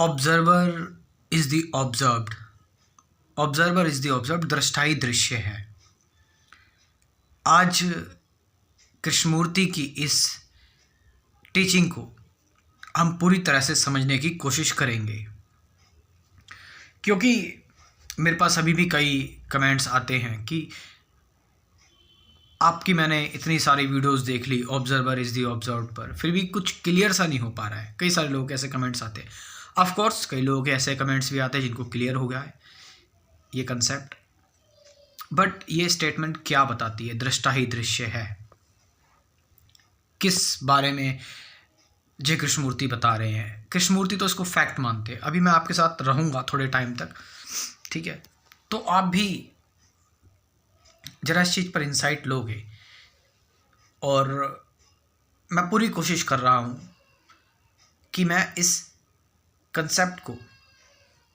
Observer is the observed. Observer is the observed, दृष्टा ही दृश्य है। आज कृष्णमूर्ति की इस टीचिंग को हम पूरी तरह से समझने की कोशिश करेंगे, क्योंकि मेरे पास अभी भी कई कमेंट्स आते हैं कि आपकी मैंने इतनी सारी वीडियोस देख ली ऑब्जर्वर इज़ दी ऑब्जर्व्ड पर, फिर भी कुछ क्लियर सा नहीं हो पा रहा है। कई सारे लोगों के ऐसे कमेंट्स आते हैं। ऑफ कोर्स कई लोगों के ऐसे कमेंट्स भी आते हैं जिनको क्लियर हो गया है ये कंसेप्ट, बट ये स्टेटमेंट क्या बताती है? दृष्टा ही दृश्य है। किस बारे में जय कृष्णमूर्ति बता रहे हैं? कृष्णमूर्ति तो इसको फैक्ट मानते हैं। अभी मैं आपके साथ रहूँगा थोड़े टाइम तक, ठीक है, तो आप भी जरा इस चीज़ पर इंसाइट लोगे। और मैं पूरी कोशिश कर रहा हूँ कि मैं इस कंसेप्ट को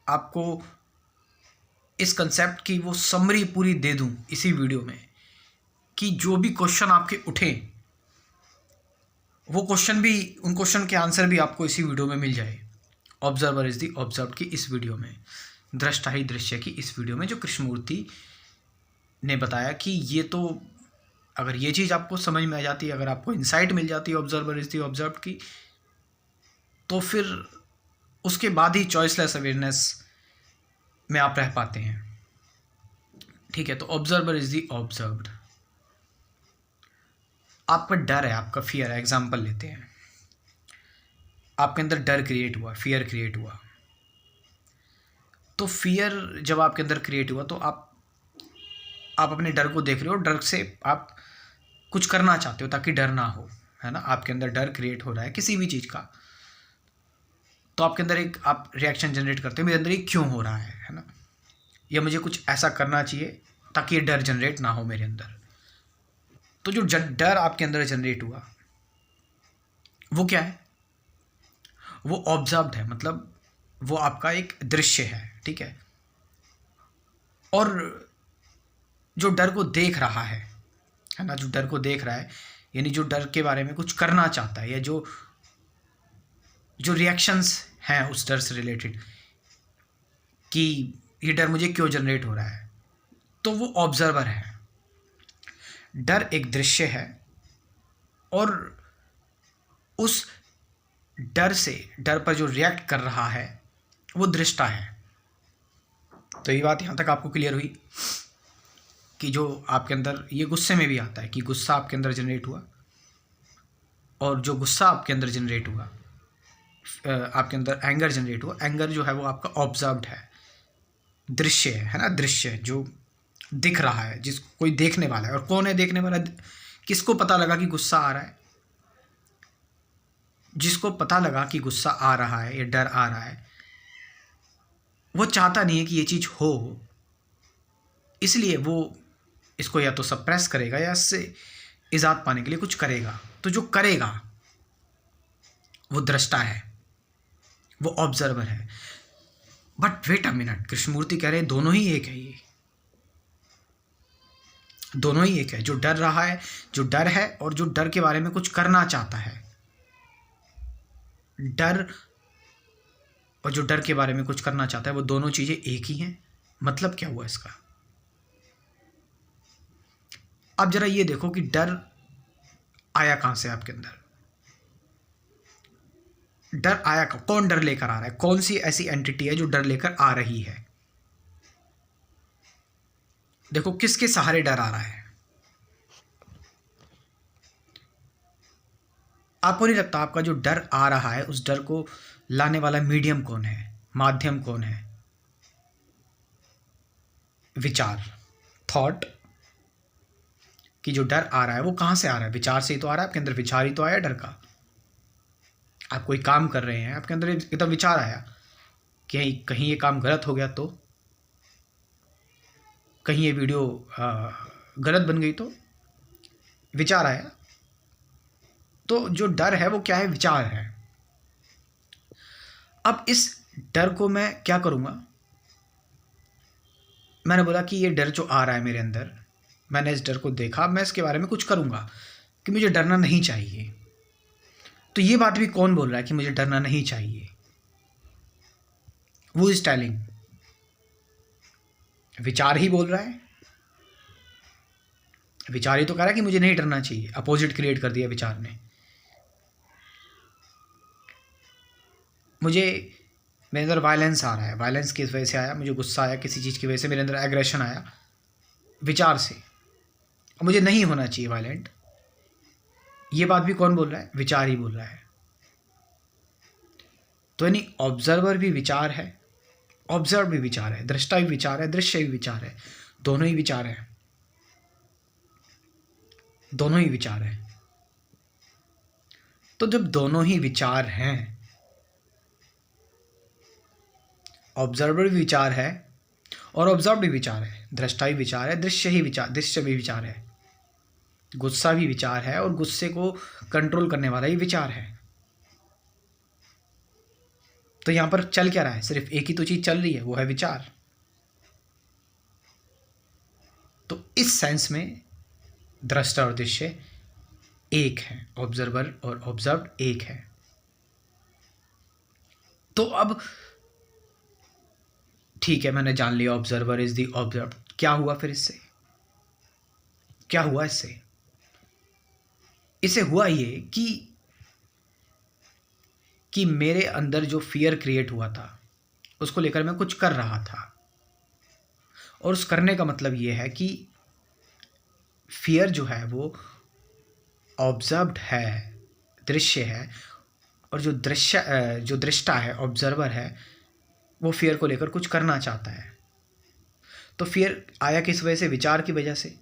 आपको, इस कंसेप्ट की वो समरी पूरी दे दूँ इसी वीडियो में, कि जो भी क्वेश्चन आपके उठें वो क्वेश्चन भी, उन क्वेश्चन के आंसर भी आपको इसी वीडियो में मिल जाए। ऑब्जर्वर इज़ दी ऑब्जर्व्ड की इस वीडियो में, दृष्टा ही दृश्य की इस वीडियो में, जो कृष्णमूर्ति ने बताया कि ये तो अगर ये चीज़ आपको समझ में आ जाती है, अगर आपको इंसाइट मिल जाती है ऑब्जर्वर इज़ दी ऑब्जर्व्ड की, तो फिर उसके बाद ही चॉइसलेस अवेयरनेस में आप रह पाते हैं। ठीक है, तो ऑब्जर्वर इज़ दी ऑब्जर्व्ड। आपका डर है, आपका फियर है। एग्जाम्पल लेते हैं, आपके अंदर डर क्रिएट हुआ, फियर क्रिएट हुआ। तो फियर जब आपके अंदर क्रिएट हुआ तो आप अपने डर को देख रहे हो, डर से आप कुछ करना चाहते हो ताकि डर ना हो, है ना। आपके अंदर डर क्रिएट हो रहा है किसी भी चीज़ का, तो आपके अंदर एक आप रिएक्शन जनरेट करते हो, मेरे अंदर ये क्यों हो रहा है ना, या मुझे कुछ ऐसा करना चाहिए ताकि ये डर जनरेट ना हो मेरे अंदर। तो जो डर आपके अंदर जनरेट हुआ वो क्या है? वो ऑब्जर्व्ड है, मतलब वो आपका एक दृश्य है, ठीक है। और जो डर को देख रहा है ना, जो डर को देख रहा है, यानी जो डर के बारे में कुछ करना चाहता है, या जो रिएक्शंस हैं उस डर से रिलेटेड कि ये डर मुझे क्यों जनरेट हो रहा है, तो वो ऑब्जर्वर है। डर एक दृश्य है और उस डर पर जो रिएक्ट कर रहा है वो दृष्टा है। तो ये बात यहाँ तक आपको क्लियर हुई कि जो आपके अंदर, ये गुस्से में भी आता है कि गुस्सा आपके अंदर जनरेट हुआ, और जो गुस्सा आपके अंदर जनरेट हुआ, आपके अंदर एंगर जनरेट हुआ, एंगर जो है वो आपका ऑब्जर्व्ड है, दृश्य है ना, दृश्य जो दिख रहा है, जिस कोई देखने वाला है। और कौन है देखने वाला? किसको पता लगा कि गुस्सा आ रहा है? जिसको पता लगा कि गुस्सा आ रहा है या डर आ रहा है, वो चाहता नहीं है कि ये चीज़ हो, इसलिए वो इसको या तो सप्रेस करेगा या इससे इजाद पाने के लिए कुछ करेगा। तो जो करेगा वो दृष्टा है, वो ऑब्जर्वर है। But wait a minute, Krishnamurti कह रहे हैं दोनों ही एक है, ये दोनों ही एक है। जो डर रहा है, जो डर है, और जो डर के बारे में कुछ करना चाहता है, डर और जो डर के बारे में कुछ करना चाहता है, वो दोनों चीजें एक ही हैं। मतलब क्या हुआ इसका? अब जरा ये देखो कि डर आया कहां से आपके अंदर? डर आया कौन डर लेकर आ रहा है? कौन सी ऐसी एंटिटी है जो डर लेकर आ रही है? देखो किसके सहारे डर आ रहा है। आपको नहीं लगता आपका जो डर आ रहा है, उस डर को लाने वाला मीडियम कौन है, माध्यम कौन है? विचार, थॉट। कि जो डर आ रहा है वो कहां से आ रहा है? विचार से ही तो आ रहा है। आपके अंदर विचार ही तो आया डर का। आप कोई काम कर रहे हैं, आपके अंदर एकदम विचार आया कि कहीं ये काम गलत हो गया, तो कहीं ये वीडियो गलत बन गई, तो विचार आया। तो जो डर है वो क्या है? विचार है। अब इस डर को मैं क्या करूंगा? मैंने बोला कि ये डर जो आ रहा है मेरे अंदर, मैंने इस डर को देखा, मैं इसके बारे में कुछ करूंगा कि मुझे डरना नहीं चाहिए। तो ये बात भी कौन बोल रहा है कि मुझे डरना नहीं चाहिए? वो इज टेलिंग, विचार ही बोल रहा है, विचार ही तो कह रहा है कि मुझे नहीं डरना चाहिए। अपोजिट क्रिएट कर दिया विचार ने। मुझे मेरे अंदर वायलेंस आ रहा है, वायलेंस किस वजह से आया, मुझे गुस्सा आया किसी चीज़ की वजह से, मेरे अंदर एग्रेशन आया विचार से, मुझे नहीं होना चाहिए वायलेंट। ये बात भी कौन बोल रहा है? विचार ही बोल रहा है। तो यानी ऑब्जर्वर भी विचार है, ऑब्जर्व भी विचार है, दृष्टा भी विचार है, दृश्य भी विचार है, दोनों ही विचार है, दोनों ही विचार है। तो जब दोनों ही विचार हैं, ऑब्जर्वर भी विचार है और ऑब्जर्व भी विचार है, दृष्टा भी विचार है, दृश्य भी विचार है, गुस्सा भी विचार है और गुस्से को कंट्रोल करने वाला ही विचार है। तो यहां पर चल क्या रहा है? सिर्फ एक ही तो चीज चल रही है, वो है विचार। तो इस सेंस में दृष्टा और दृश्य एक है, ऑब्जर्वर और ऑब्जर्व एक है। तो अब ठीक है, मैंने जान लिया ऑब्जर्वर इज द ऑब्जर्व। क्या हुआ फिर इससे? क्या हुआ इससे? इससे हुआ ये कि मेरे अंदर जो फियर क्रिएट हुआ था उसको लेकर मैं कुछ कर रहा था, और उस करने का मतलब ये है कि फियर जो है वो ऑब्जर्व्ड है, दृश्य है, और जो दृष्टा है, ऑब्जर्वर है, वो फियर को लेकर कुछ करना चाहता है। तो फियर आया किस वजह से? विचार की वजह से।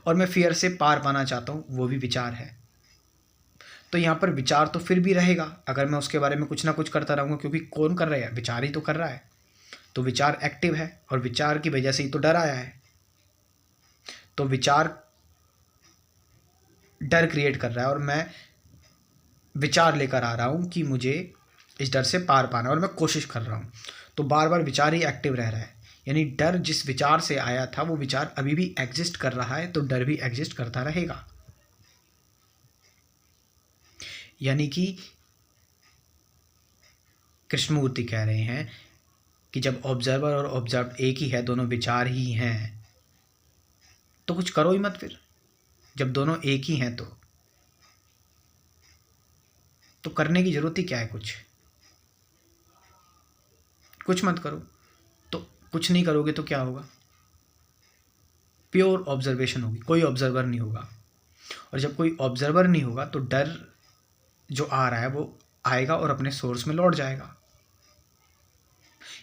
और मैं फियर से पार पाना चाहता हूँ, वो भी विचार है। तो यहाँ पर विचार तो फिर भी रहेगा अगर मैं उसके बारे में कुछ ना कुछ करता रहूँगा, क्योंकि कौन कर रहा है? विचार ही तो कर रहा है। तो विचार एक्टिव है और विचार की वजह से ही तो डर आया है। तो विचार डर क्रिएट कर रहा है और मैं विचार लेकर आ रहा हूँ कि मुझे इस डर से पार पाना, और मैं कोशिश कर रहा हूँ। तो बार बार विचार ही एक्टिव रह रहा है, यानी डर जिस विचार से आया था वो विचार अभी भी एग्जिस्ट कर रहा है, तो डर भी एग्जिस्ट करता रहेगा। यानी कि कृष्णमूर्ति कह रहे हैं कि जब ऑब्जर्वर और ऑब्जर्व एक ही है, दोनों विचार ही हैं, तो कुछ करो ही मत फिर। जब दोनों एक ही हैं तो करने की जरूरत ही क्या है? कुछ मत करो। तो कुछ नहीं करोगे तो क्या होगा? प्योर ऑब्जर्वेशन होगी, कोई ऑब्जर्वर नहीं होगा। और जब कोई ऑब्जर्वर नहीं होगा तो डर जो आ रहा है वो आएगा और अपने सोर्स में लौट जाएगा।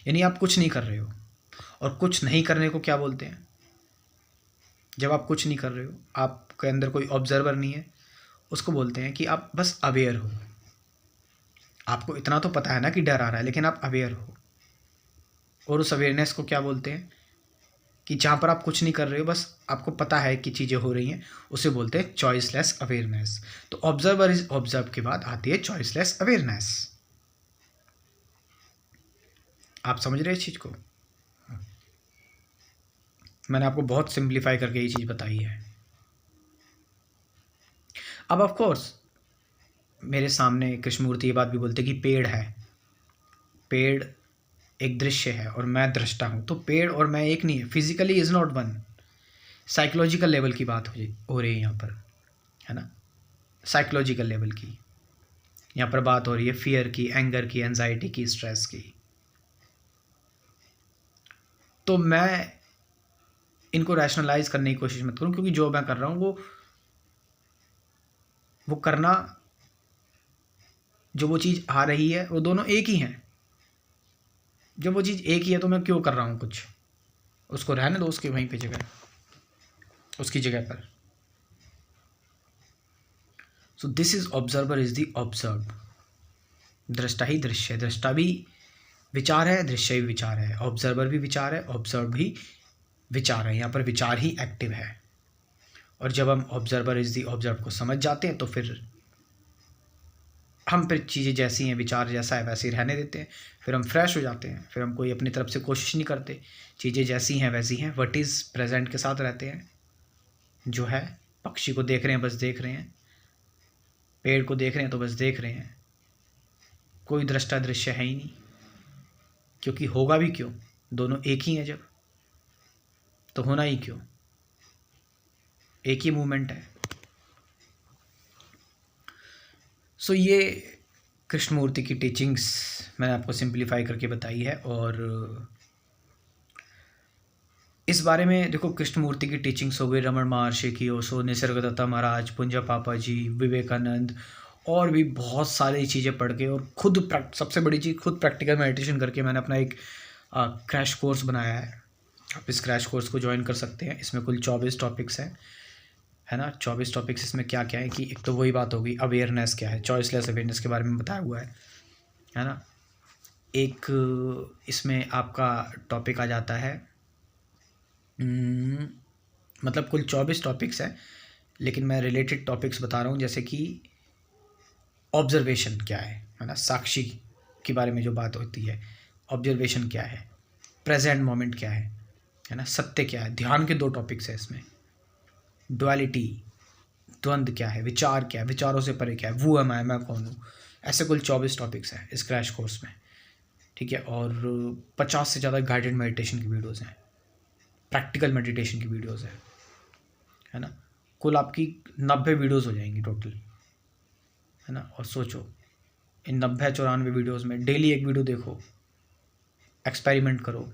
यानी आप कुछ नहीं कर रहे हो, और कुछ नहीं करने को क्या बोलते हैं? जब आप कुछ नहीं कर रहे हो, आपके अंदर कोई ऑब्जर्वर नहीं है, उसको बोलते हैं कि आप बस अवेयर हो। आपको इतना तो पता है ना कि डर आ रहा है, लेकिन आप अवेयर हो। और उस अवेयरनेस को क्या बोलते हैं? कि जहाँ पर आप कुछ नहीं कर रहे हो, बस आपको पता है कि चीज़ें हो रही हैं, उसे बोलते हैं चॉइसलेस अवेयरनेस। तो ऑब्जर्वर इज ऑब्जर्व के बाद आती है चॉइसलेस अवेयरनेस। आप समझ रहे हैं इस चीज़ को? मैंने आपको बहुत सिंप्लीफाई करके ये चीज़ बताई है। अब ऑफ कोर्स मेरे सामने कृष्णमूर्ति ये बात भी बोलते कि पेड़ है, पेड़ एक दृश्य है और मैं दृष्टा हूँ। तो पेड़ और मैं एक नहीं है, physically is not one. Psychological level की बात हो रही है यहाँ पर, है ना? साइकोलॉजिकल लेवल की यहाँ पर बात हो रही है, फियर की, एंगर की, एंजाइटी की, स्ट्रेस की। तो मैं इनको रैशनलाइज करने की कोशिश मत करूँ, क्योंकि जो मैं कर रहा हूँ वो करना, जो वो चीज़ आ रही है वो दोनों एक ही हैं। जब वो चीज़ एक ही है तो मैं क्यों कर रहा हूँ कुछ? उसको रहने दो उसकी वहीं पे जगह, उसकी जगह पर। So this is observer is the observe. दृष्टा ही दृश्य, दृष्टा भी विचार है, दृश्य भी विचार है, ऑब्जर्वर भी विचार है, ऑब्जर्व भी विचार है। यहाँ पर विचार ही एक्टिव है। और जब हम ऑब्जर्वर इज द ऑब्जर्व को समझ जाते हैं तो फिर हम चीज़ें जैसी हैं, विचार जैसा है वैसे ही रहने देते हैं, फिर हम फ्रेश हो जाते हैं, फिर हम कोई अपनी तरफ से कोशिश नहीं करते, चीज़ें जैसी हैं वैसी हैं, व्हाट इज़ प्रेजेंट के साथ रहते हैं। जो है, पक्षी को देख रहे हैं, बस देख रहे हैं, पेड़ को देख रहे हैं तो बस देख रहे हैं, कोई दृष्टा दृश्य है ही नहीं। क्योंकि होगा भी क्यों, दोनों एक ही हैं जब, तो होना ही क्यों, एक ही मूवमेंट है। सो ये कृष्णमूर्ति की टीचिंग्स मैंने आपको सिंप्लीफाई करके बताई है। और इस बारे में देखो, कृष्णमूर्ति की टीचिंग्स हो गई, रमन महर्षि की, ओशो, निसर्गदत्ता महाराज, पुंजा पापा जी, विवेकानंद, और भी बहुत सारी चीज़ें पढ़ के, और खुद सबसे बड़ी चीज़, खुद प्रैक्टिकल मेडिटेशन करके मैंने अपना एक क्रैश कोर्स बनाया है। आप इस क्रैश कोर्स को ज्वाइन कर सकते हैं। इसमें कुल 24 टॉपिक्स हैं, है ना। 24 टॉपिक्स इसमें क्या क्या है कि एक तो वही बात होगी, अवेयरनेस क्या है, चॉइसलेस अवेयरनेस के बारे में बताया हुआ है ना। एक इसमें आपका टॉपिक आ जाता है, मतलब कुल 24 टॉपिक्स हैं, लेकिन मैं रिलेटेड टॉपिक्स बता रहा हूँ, जैसे कि ऑब्जर्वेशन क्या है ना, साक्षी के बारे में जो बात होती है, ऑब्जर्वेशन क्या है, प्रेजेंट मोमेंट क्या है ना, सत्य क्या है। ध्यान के 2 टॉपिक्स हैं इसमें, डुअलिटी, द्वंद्व क्या है, विचार क्या है, विचारों से परे क्या है, वो मैं कौन हूँ। ऐसे कुल 24 टॉपिक्स हैं इस क्रैश कोर्स में, ठीक है। और 50 से ज़्यादा गाइडेड मेडिटेशन की वीडियोज़ हैं, प्रैक्टिकल मेडिटेशन की वीडियोज़ है ना। कुल आपकी 90 वीडियोज़ हो जाएंगी टोटल, है ना। और सोचो, इन 90-94 वीडियोज़ में डेली एक वीडियो देखो, एक्सपेरिमेंट करो,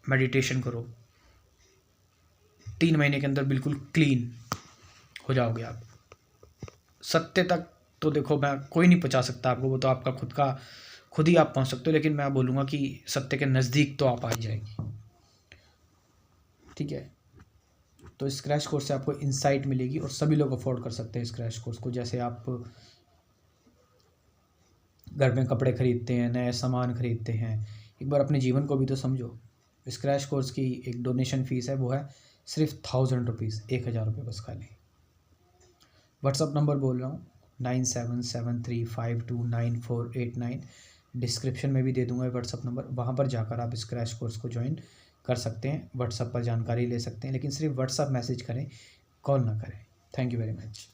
मेडिटेशन करो, 3 महीने के अंदर बिल्कुल क्लीन हो जाओगे आप। सत्य तक तो देखो, मैं कोई नहीं पहुंचा सकता आपको, वो तो आपका खुद ही आप पहुंच सकते हो, लेकिन मैं बोलूँगा कि सत्य के नज़दीक तो आप आ जाएगी, ठीक है। तो इस क्रैश कोर्स से आपको इंसाइट मिलेगी, और सभी लोग अफोर्ड कर सकते हैं इस क्रैश कोर्स को। जैसे आप घर में कपड़े खरीदते हैं, नए सामान खरीदते हैं, एक बार अपने जीवन को भी तो समझो। इस क्रैश कोर्स की एक डोनेशन फ़ीस है, वो है सिर्फ 1000 रुपीज़, 1000 रुपये बस खाली। व्हाट्सअप नंबर बोल रहा हूँ 9773529489, डिस्क्रिप्शन में भी दे दूंगा व्हाट्सअप नंबर, वहाँ पर जाकर आप इस क्रैश कोर्स को ज्वाइन कर सकते हैं। व्हाट्सअप पर जानकारी ले सकते हैं, लेकिन सिर्फ व्हाट्सअप मैसेज करें, कॉल ना करें। Thank you very much.